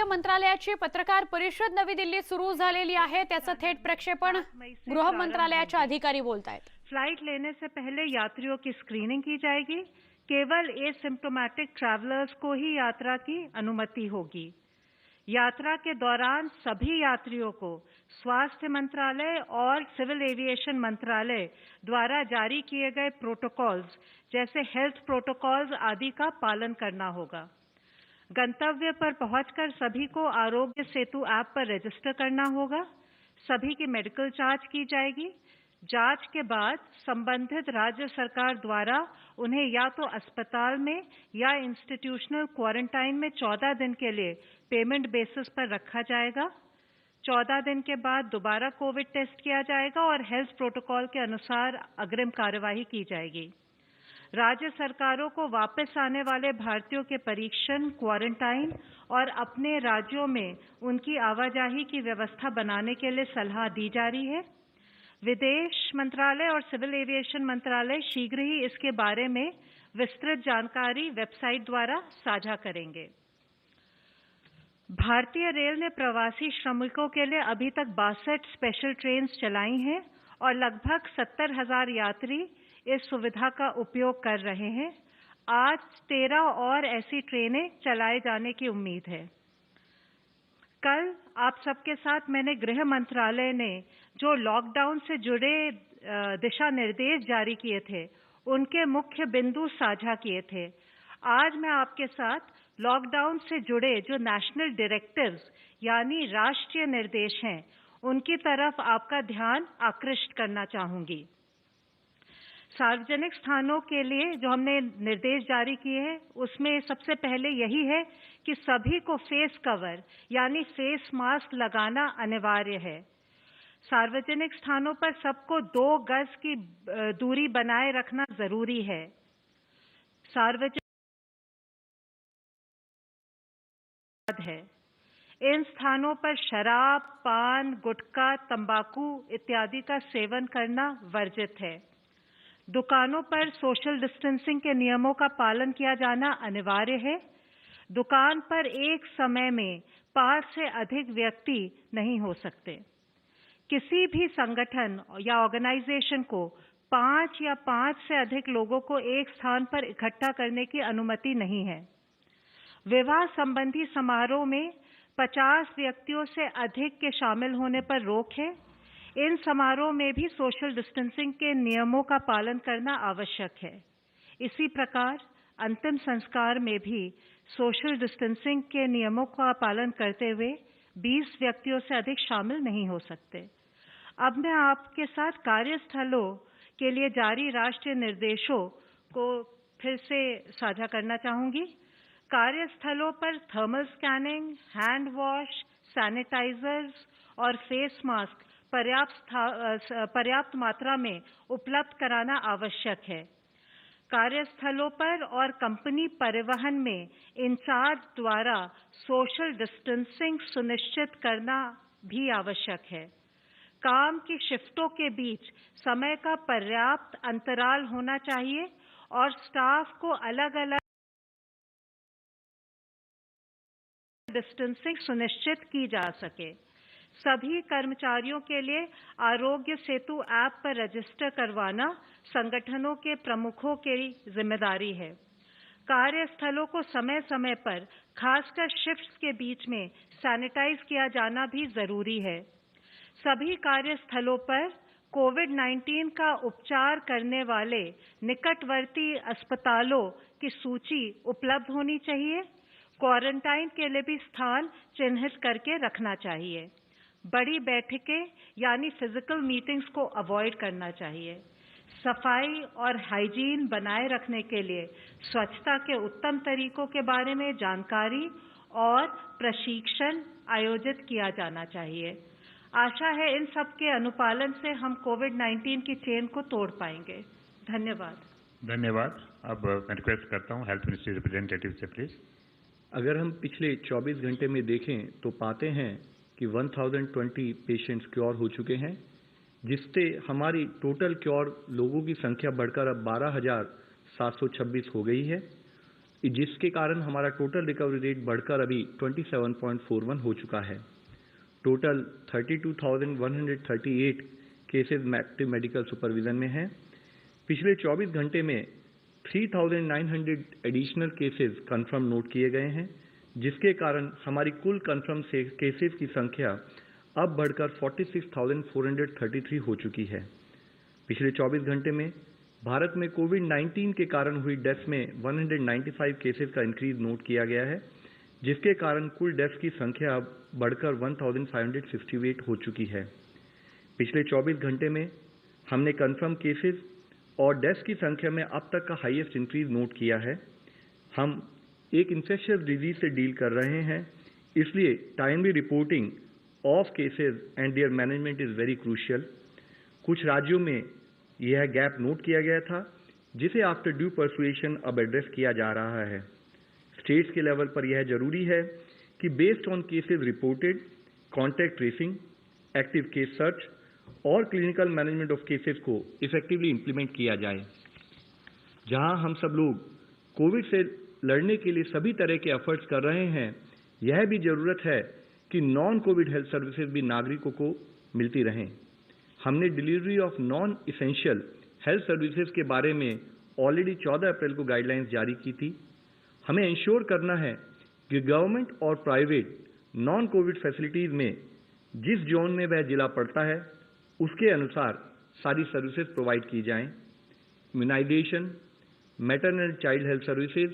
मंत्रालयाची पत्रकार परिषद नवी दिल्लीत सुरू झालेली आहे। त्याचं थेट प्रक्षेपण गृह मंत्रालयाचे अधिकारी बोलतायत। फ्लाइट लेने से पहले यात्रियों की स्क्रीनिंग की जाएगी। केवल एसिम्प्टोमेटिक ट्रैवलर्स को ही यात्रा की अनुमति होगी। यात्रा के दौरान सभी यात्रियों को स्वास्थ्य मंत्रालय और सिविल एविएशन मंत्रालय द्वारा जारी किए गए प्रोटोकॉल्स जैसे हेल्थ प्रोटोकॉल्स आदि का पालन करना होगा। गंतव्य पर पहुंचकर सभी को आरोग्य सेतु ऐप पर रजिस्टर करना होगा। सभी की मेडिकल जांच की जाएगी। जांच के बाद संबंधित राज्य सरकार द्वारा उन्हें या तो अस्पताल में या इंस्टीट्यूशनल क्वारंटाइन में 14 दिन के लिए पेमेंट बेसिस पर रखा जाएगा। 14 दिन के बाद दोबारा कोविड टेस्ट किया जाएगा और हेल्थ प्रोटोकॉल के अनुसार अग्रिम कार्यवाही की जाएगी। राज्य सरकारों को वापस आने वाले भारतीयों के परीक्षण, क्वारंटाइन और अपने राज्यों में उनकी आवाजाही की व्यवस्था बनाने के लिए सलाह दी जा रही है। विदेश मंत्रालय और सिविल एविएशन मंत्रालय शीघ्र ही इसके बारे में विस्तृत जानकारी वेबसाइट द्वारा साझा करेंगे। भारतीय रेल ने प्रवासी श्रमिकों के लिए अभी तक 62 स्पेशल ट्रेन चलाई हैं और लगभग 70,000 यात्री इस सुविधा का उपयोग कर रहे हैं। आज 13 और ऐसी ट्रेनें चलाए जाने की उम्मीद है। कल आप सबके साथ मैंने गृह मंत्रालय ने जो लॉकडाउन से जुड़े दिशा निर्देश जारी किए थे, उनके मुख्य बिंदु साझा किए थे। आज मैं आपके साथ लॉकडाउन से जुड़े जो नेशनल डायरेक्टिव्स यानी राष्ट्रीय निर्देश हैं, उनकी तरफ आपका ध्यान आकृष्ट करना चाहूंगी। सार्वजनिक स्थानों के लिए जो हमने निर्देश जारी किए हैं, उसमें सबसे पहले यही है कि सभी को फेस कवर यानी फेस मास्क लगाना अनिवार्य है। सार्वजनिक स्थानों पर सबको 2 गज की दूरी बनाए रखना जरूरी है। सार्वजनिक है। इन स्थानों पर शराब, पान, गुटखा, तंबाकू इत्यादि का सेवन करना वर्जित है। दुकानों पर सोशल डिस्टेंसिंग के नियमों का पालन किया जाना अनिवार्य है। दुकान पर एक समय में 5 से अधिक व्यक्ति नहीं हो सकते। किसी भी संगठन या ऑर्गेनाइजेशन को 5 या 5 से अधिक लोगों को एक स्थान पर इकट्ठा करने की अनुमति नहीं है। विवाह संबंधी समारोह में 50 व्यक्तियों से अधिक के शामिल होने पर रोक है। इन समारोह में भी सोशल डिस्टेंसिंग के नियमों का पालन करना आवश्यक है। इसी प्रकार अंतिम संस्कार में भी सोशल डिस्टेंसिंग के नियमों का पालन करते हुए 20 व्यक्तियों से अधिक शामिल नहीं हो सकते। अब मैं आपके साथ कार्यस्थलों के लिए जारी राष्ट्रीय निर्देशों को फिर से साझा करना चाहूंगी। कार्यस्थलों पर thermal scanning, hand wash, sanitisers और फेस मास्क पर्याप्त मात्रा में उपलब्ध कराना आवश्यक है। कार्यस्थलों पर और कंपनी परिवहन में इंचार्ज द्वारा सोशल डिस्टेंसिंग सुनिश्चित करना भी आवश्यक है। काम की शिफ्टों के बीच समय का पर्याप्त अंतराल होना चाहिए और स्टाफ को अलग-अलग डिस्टेंसिंग सुनिश्चित की जा सके। सभी कर्मचारियों के लिए आरोग्य सेतु ऐप पर रजिस्टर करवाना संगठनों के प्रमुखों की जिम्मेदारी है। कार्यस्थलों को समय समय पर खासकर शिफ्ट्स के बीच में सैनिटाइज किया जाना भी जरूरी है। सभी कार्यस्थलों पर कोविड-19 का उपचार करने वाले निकटवर्ती अस्पतालों की सूची उपलब्ध होनी चाहिए। क्वारंटाइन के लिए भी स्थान चिन्हित करके रखना चाहिए। बड़ी बैठकें यानी फिजिकल मीटिंग्स को अवॉइड करना चाहिए। सफाई और हाइजीन बनाए रखने के लिए स्वच्छता के उत्तम तरीकों के बारे में जानकारी और प्रशिक्षण आयोजित किया जाना चाहिए। आशा है इन सब के अनुपालन से हम कोविड-19 की चेन को तोड़ पाएंगे। धन्यवाद। धन्यवाद। अब मैं रिक्वेस्ट करता हूं हेल्थ मिनिस्ट्री रिप्रेजेंटेटिव से प्लीज। अगर हम पिछले 24 घंटे में देखें तो पाते हैं कि 1020 पेशेंट्स क्योर हो चुके हैं, जिससे हमारी टोटल क्योर लोगों की संख्या बढ़कर अब 12,726 हो गई है। जिसके कारण हमारा टोटल रिकवरी रेट बढ़कर अभी 27.41 हो चुका है। Total 32,138 cases active medical supervision में हैं। पिछले 24 घंटे में 3,900 एडिशनल केसेस कंफर्म नोट किए गए हैं, जिसके कारण हमारी कुल कंफर्म केसेस की संख्या अब बढ़कर 46,433 हो चुकी है। पिछले 24 घंटे में भारत में कोविड-19 के कारण हुई डेथ्स में 195 केसेस का इंक्रीज नोट किया गया है, जिसके कारण कुल डेथ्स की संख्या अब बढ़कर 1,568 हो चुकी है। पिछले 24 घंटे में हमने कंफर्म केसेस और डेथ्स की संख्या में अब तक का हाईएस्ट इंक्रीज नोट किया है। हम एक इन्फेक्शियस डिजीज से डील कर रहे हैं, इसलिए timely reporting of cases and there management is very crucial. कुछ राज्यों में यह गैप नोट किया गया था, जिसे आफ्टर ड्यू परसुएशन अब एड्रेस किया जा रहा है। स्टेट्स के लेवल पर यह जरूरी है कि based on cases reported, contact tracing, active case search और क्लिनिकल मैनेजमेंट ऑफ केसेस को इफेक्टिवली इंप्लीमेंट किया जाए। जहां हम सब लोग कोविड से लड़ने के लिए सभी तरह के एफर्ट्स कर रहे हैं, यह भी जरूरत है कि नॉन कोविड हेल्थ सर्विसेज भी नागरिकों को मिलती रहें। हमने delivery of non essential health services के बारे में ऑलरेडी 14 अप्रैल को गाइडलाइंस जारी की थी। हमें इंश्योर करना है कि गवर्नमेंट और प्राइवेट नॉन कोविड फैसिलिटीज में जिस जोन में वह जिला पड़ता है, उसके अनुसार सारी सर्विसेज प्रोवाइड की जाएं। Immunisation, maternal and child health services,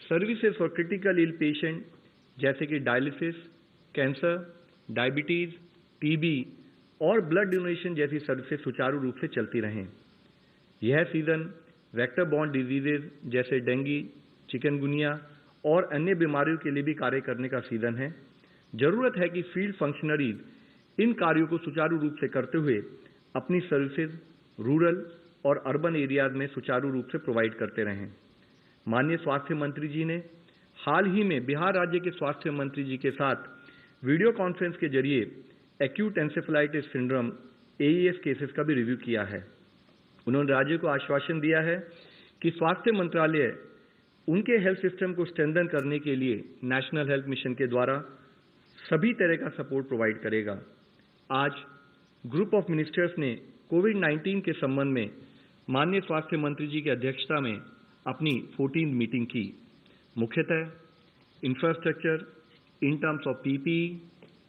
services for critical ill patient जैसे कि डायलिसिस, कैंसर, डायबिटीज, टीबी और ब्लड डोनेशन जैसी सर्विसेज सुचारू रूप से चलती रहें। यह सीजन वेक्टर बॉर्न डिजीजेज जैसे डेंगू, चिकनगुनिया और अन्य बीमारियों के लिए भी कार्य करने का सीजन है। जरूरत है कि फील्ड फंक्शनरीज इन कार्यों को सुचारू रूप से करते हुए अपनी सर्विसेज रूरल और अर्बन एरियाज में सुचारू रूप से प्रोवाइड करते रहें। माननीय स्वास्थ्य मंत्री जी ने हाल ही में बिहार राज्य के स्वास्थ्य मंत्री जी के साथ वीडियो कॉन्फ्रेंस के जरिए acute encephalitis syndrome AES cases का भी रिव्यू किया है। उन्होंने राज्य को आश्वासन दिया है कि स्वास्थ्य मंत्रालय उनके हेल्थ सिस्टम को स्ट्रेंथन करने के लिए नेशनल हेल्थ मिशन के द्वारा सभी तरह का सपोर्ट प्रोवाइड करेगा। आज ग्रुप ऑफ मिनिस्टर्स ने कोविड-19 के संबंध में माननीय स्वास्थ्य मंत्री जी की अध्यक्षता में अपनी 14वीं मीटिंग की। मुख्यतः infrastructure in terms of PPE,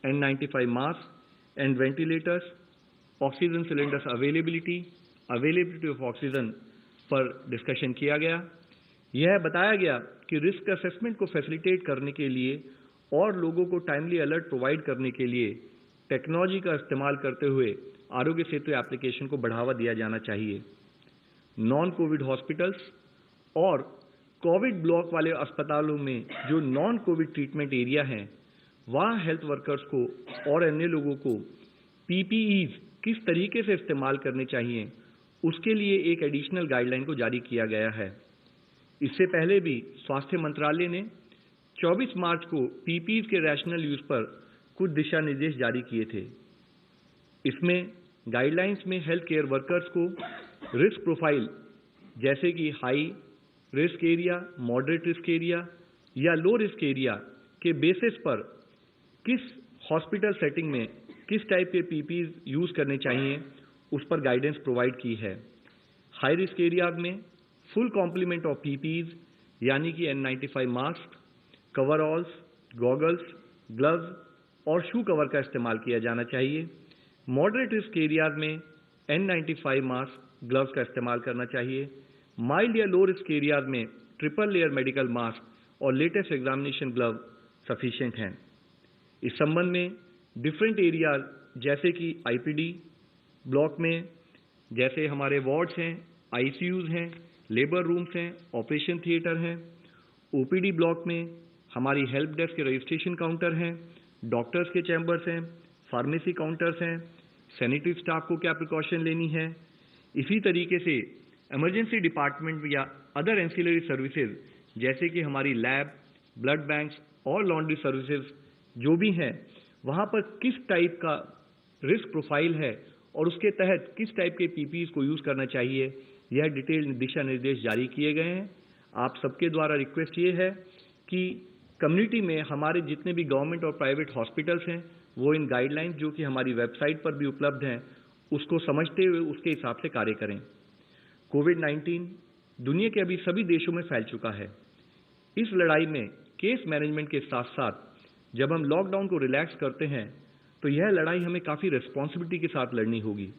N95 mask and ventilators, oxygen cylinders availability of oxygen पर डिस्कशन किया गया। यह बताया गया कि रिस्क असेसमेंट को फैसिलिटेट करने के लिए और लोगों को टाइमली अलर्ट प्रोवाइड करने के लिए टेक्नोलॉजी का इस्तेमाल करते हुए आरोग्य सेतु एप्लीकेशन को बढ़ावा दिया जाना चाहिए। नॉन कोविड हॉस्पिटल्स और कोविड ब्लॉक वाले अस्पतालों में जो नॉन कोविड ट्रीटमेंट एरिया हैं, वहाँ हेल्थ वर्कर्स को और अन्य लोगों को PPEs किस तरीके से इस्तेमाल करने चाहिए, उसके लिए एक एडिशनल गाइडलाइन को जारी किया गया है। इससे पहले भी स्वास्थ्य मंत्रालय ने 24 मार्च को PPEs के रैशनल यूज पर कुछ दिशा निर्देश जारी किए थे। इसमें गाइडलाइंस में हेल्थ केयर वर्कर्स को रिस्क प्रोफाइल जैसे कि high risk area, moderate risk area या लो रिस्क एरिया के बेसिस पर किस हॉस्पिटल सेटिंग में किस टाइप के PPEs यूज करने चाहिए, उस पर गाइडेंस प्रोवाइड की है। हाई रिस्क एरिया में फुल कॉम्प्लीमेंट ऑफ PPEs यानी कि N95 मास्क, कवरऑल्स, गॉगल्स, ग्लव्स और शू कवर का इस्तेमाल किया जाना चाहिए। मॉडरेट रिस्क एरियाज में N95 मास्क, ग्लव्स का इस्तेमाल करना चाहिए। माइल्ड या लो रिस्क एरियाज में ट्रिपल लेयर मेडिकल मास्क और लेटेस्ट एग्जामिनेशन ग्लव सफिशिएंट हैं। इस संबंध में डिफरेंट एरियाज जैसे कि IPD ब्लॉक में जैसे हमारे वार्ड्स हैं, ICUs हैं, लेबर रूम्स हैं, ऑपरेशन थिएटर हैं। OPD ब्लॉक में हमारी हेल्प डेस्क के रजिस्ट्रेशन काउंटर हैं, डॉक्टर्स के चैम्बर्स हैं, फार्मेसी काउंटर्स हैं, सैनिटरी स्टाफ को क्या प्रिकॉशन लेनी है। इसी तरीके से इमरजेंसी डिपार्टमेंट या अदर एंसिलरी सर्विसेज जैसे कि हमारी लैब, ब्लड बैंक्स और लॉन्ड्री सर्विसेज जो भी हैं, वहाँ पर किस टाइप का रिस्क प्रोफाइल है और उसके तहत किस टाइप के PPEs को यूज करना चाहिए, यह डिटेल दिशा निर्देश जारी किए गए हैं। आप सबके द्वारा रिक्वेस्ट ये है कि कम्युनिटी में हमारे जितने भी गवर्नमेंट और प्राइवेट हॉस्पिटल्स हैं वो इन गाइडलाइंस जो कि हमारी वेबसाइट पर भी उपलब्ध हैं उसको समझते हुए उसके हिसाब से कार्य करें। कोविड-19 दुनिया के अभी सभी देशों में फैल चुका है। इस लड़ाई में केस मैनेजमेंट के साथ साथ जब हम लॉकडाउन को रिलैक्स करते हैं तो यह लड़ाई हमें काफ़ी रिस्पॉन्सिबिलिटी के साथ लड़नी होगी।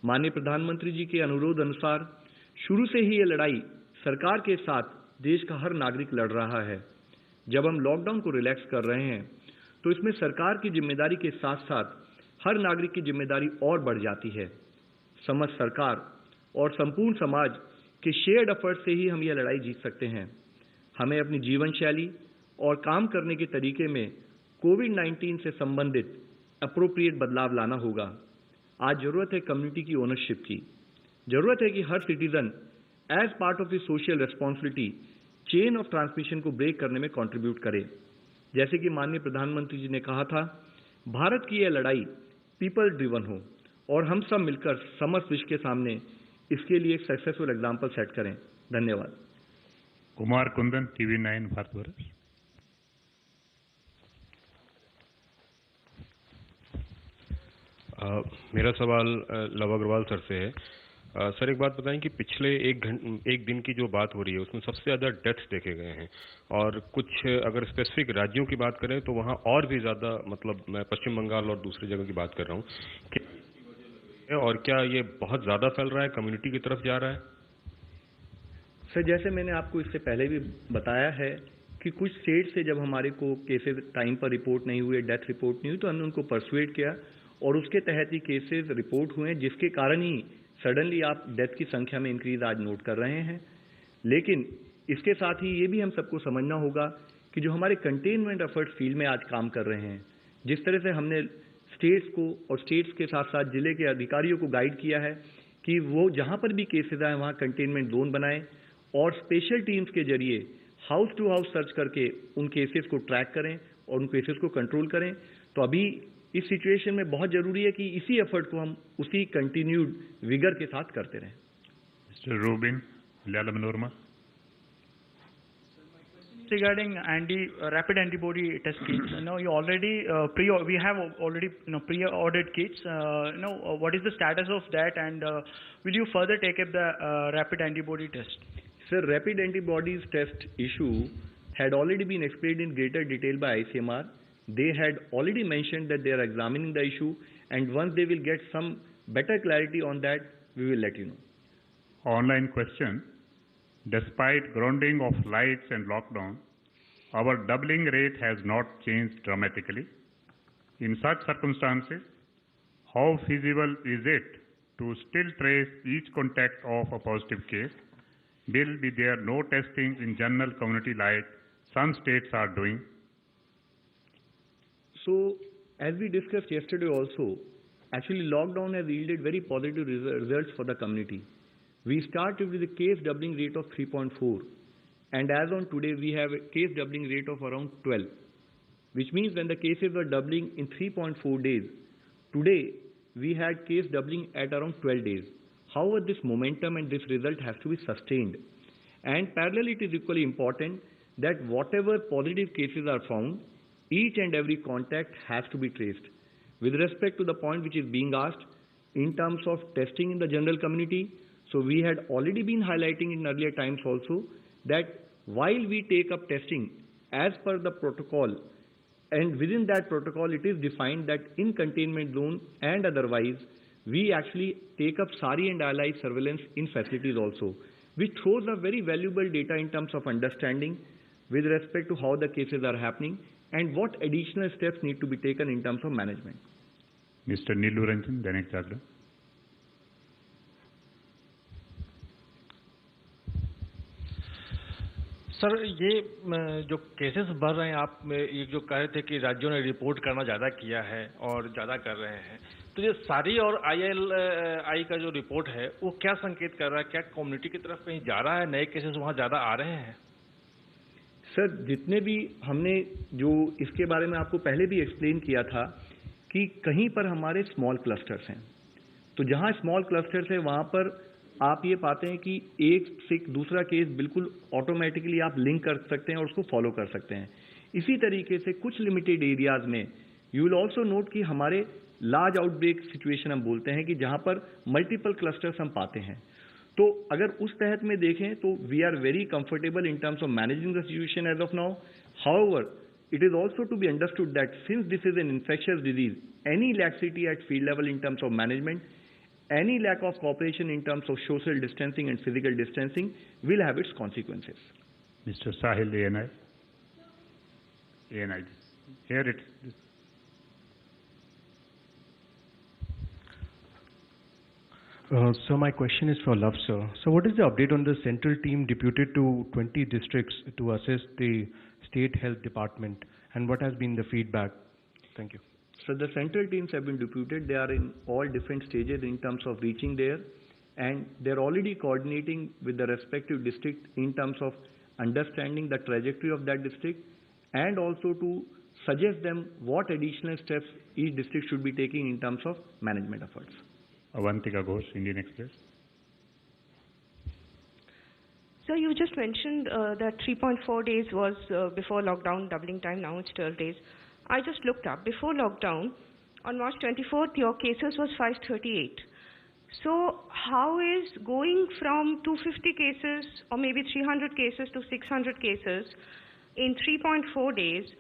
माननीय प्रधानमंत्री जी के अनुरोध अनुसार शुरू से ही ये लड़ाई सरकार के साथ देश का हर नागरिक लड़ रहा है। जब हम लॉकडाउन को रिलैक्स कर रहे हैं तो इसमें सरकार की जिम्मेदारी के साथ साथ हर नागरिक की जिम्मेदारी और बढ़ जाती है। समस्त सरकार और संपूर्ण समाज के शेयर्ड एफर्ट से ही हम यह लड़ाई जीत सकते हैं। हमें अपनी जीवन शैली और काम करने के तरीके में कोविड-19 से संबंधित अप्रोप्रिएट बदलाव लाना होगा। आज जरूरत है कम्युनिटी की ओनरशिप की। जरूरत है कि हर citizen as part of his social responsibility chain of transmission को ब्रेक करने में कंट्रीब्यूट करे। जैसे कि माननीय प्रधानमंत्री जी ने कहा था, भारत की यह लड़ाई पीपल ड्रिवन हो और हम सब मिलकर समस्त विश्व के सामने इसके लिए एक सक्सेसफुल एग्जाम्पल सेट करें। धन्यवाद। Kumar Kundan, TV9 Bharatvarsh. मेरा सवाल लव अग्रवाल सर से है। सर एक बात बताएं कि पिछले एक दिन की जो बात हो रही है उसमें सबसे ज़्यादा डेथ्स देखे गए हैं और कुछ अगर स्पेसिफिक राज्यों की बात करें तो वहाँ और भी ज़्यादा, मतलब मैं पश्चिम बंगाल और दूसरी जगह की बात कर रहा हूँ, और क्या ये बहुत ज़्यादा फैल रहा है, कम्युनिटी की तरफ जा रहा है? सर जैसे मैंने आपको इससे पहले भी बताया है कि कुछ स्टेट से जब हमारे को केसेस टाइम पर रिपोर्ट नहीं हुए, डेथ रिपोर्ट नहीं हुई, तो हमने उनको परसुएट किया और उसके तहत ही केसेस रिपोर्ट हुए, जिसके कारण ही सडनली आप डेथ की संख्या में इंक्रीज आज नोट कर रहे हैं। लेकिन इसके साथ ही ये भी हम सबको समझना होगा कि जो हमारे कंटेनमेंट एफर्ट्स फील्ड में आज काम कर रहे हैं, जिस तरह से हमने स्टेट्स को और स्टेट्स के साथ साथ जिले के अधिकारियों को गाइड किया है कि वो जहां पर भी केसेस आए वहां कंटेनमेंट जोन बनाएं और स्पेशल टीम्स के जरिए हाउस टू हाउस सर्च करके उन केसेस को ट्रैक करें और उन केसेस को कंट्रोल करें। तो अभी इस सिचुएशन में बहुत जरूरी है कि इसी एफर्ट को हम उसी कंटिन्यूड विगर के साथ करते रहें। Mr. Rubin, Malayalam Manorama. Regarding rapid antibody test kits, you already we have already pre-ordered kits. What is the status of that, and will you further take up the rapid antibody test? Sir, rapid antibodies test issue had already been explained in greater detail by ICMR. They had already mentioned that they are examining the issue, and once they will get some better clarity on that, we will let you know. Online question. Despite grounding of lights and lockdown, our doubling rate has not changed dramatically. In such circumstances, how feasible is it to still trace each contact of a positive case? Will be there no testing in general community like some states are doing? So, as we discussed yesterday also, actually lockdown has yielded very positive results for the community. We started with a case doubling rate of 3.4, and as on today we have a case doubling rate of around 12, which means when the cases were doubling in 3.4 days, today we had case doubling at around 12 days. However, this momentum and this result has to be sustained, and parallelly it is equally important that whatever positive cases are found, each and every contact has to be traced. With respect to the point which is being asked in terms of testing in the general community, so we had already been highlighting in earlier times also that while we take up testing as per the protocol, and within that protocol it is defined that in containment zone and otherwise we actually take up SARI and allied surveillance in facilities also, which throws a very valuable data in terms of understanding with respect to how the cases are happening and what additional steps need to be taken in terms of management. Mr. Nilu Ranjan, Dainik Jagran. Sir ये जो cases बढ़ रहे हैं, आप ये जो कह रहे थे कि राज्यों ने रिपोर्ट करना ज़्यादा किया है और ज़्यादा कर रहे हैं, तो ये सारी और ILI का जो रिपोर्ट है वो क्या संकेत कर रहा है? क्या कम्युनिटी की तरफ कहीं जा रहा है, नए केसेस वहाँ ज़्यादा आ रहे हैं? सर, जितने भी हमने जो इसके बारे में आपको पहले भी एक्सप्लेन किया था कि कहीं पर हमारे स्मॉल क्लस्टर्स हैं, तो जहाँ स्मॉल क्लस्टर्स है वहाँ पर आप ये पाते हैं कि एक से दूसरा केस बिल्कुल ऑटोमेटिकली आप लिंक कर सकते हैं और उसको फॉलो कर सकते हैं। इसी तरीके से कुछ लिमिटेड एरियाज में यू विल ऑल्सो नोट कि हमारे लार्ज आउटब्रेक सिचुएशन हम बोलते हैं कि जहां पर मल्टीपल क्लस्टर्स हम पाते हैं। तो अगर उस तहत में देखें तो we are very comfortable in terms of managing the situation as of now. However, it is also to be understood that since this is an infectious disease, any laxity at field level in terms of management, any lack of cooperation in terms of social distancing and physical distancing will have its consequences. Mr. Sahil, ANI. ANI. Here it's. So my question is for Love, sir. So what is the update on the central team deputed to 20 districts to assess the state health department, and what has been the feedback? Thank you. So the central teams have been deputed. They are in all different stages in terms of reaching there, and they're already coordinating with the respective district in terms of understanding the trajectory of that district, and also to suggest them what additional steps each district should be taking in terms of management efforts. Avantika Ghosh, Indian Express. So you just mentioned that 3.4 days was before lockdown, doubling time, now it's 12 days. I just looked up. Before lockdown, on March 24th, your cases was 538. So how is going from 250 cases or maybe 300 cases to 600 cases in 3.4 days,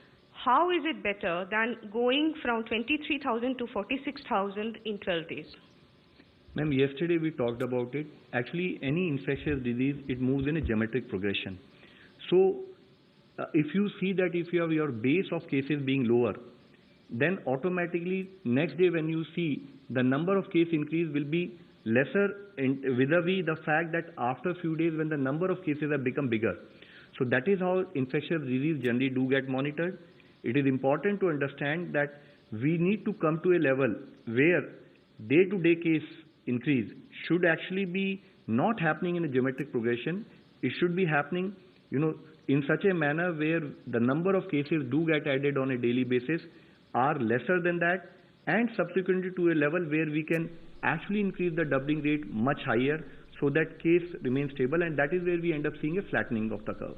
how is it better than going from 23,000 to 46,000 in 12 days? Ma'am, yesterday we talked about it. Actually, any infectious disease, it moves in a geometric progression. So, if you see that if you have your base of cases being lower, then automatically next day when you see the number of case increase will be lesser vis-a-vis the fact that after a few days when the number of cases have become bigger. So that is how infectious disease generally do get monitored. It is important to understand that we need to come to a level where day-to-day case increase should actually be not happening in a geometric progression. It should be happening, in such a manner where the number of cases do get added on a daily basis are lesser than that, and subsequently to a level where we can actually increase the doubling rate much higher so that case remains stable, and that is where we end up seeing a flattening of the curve.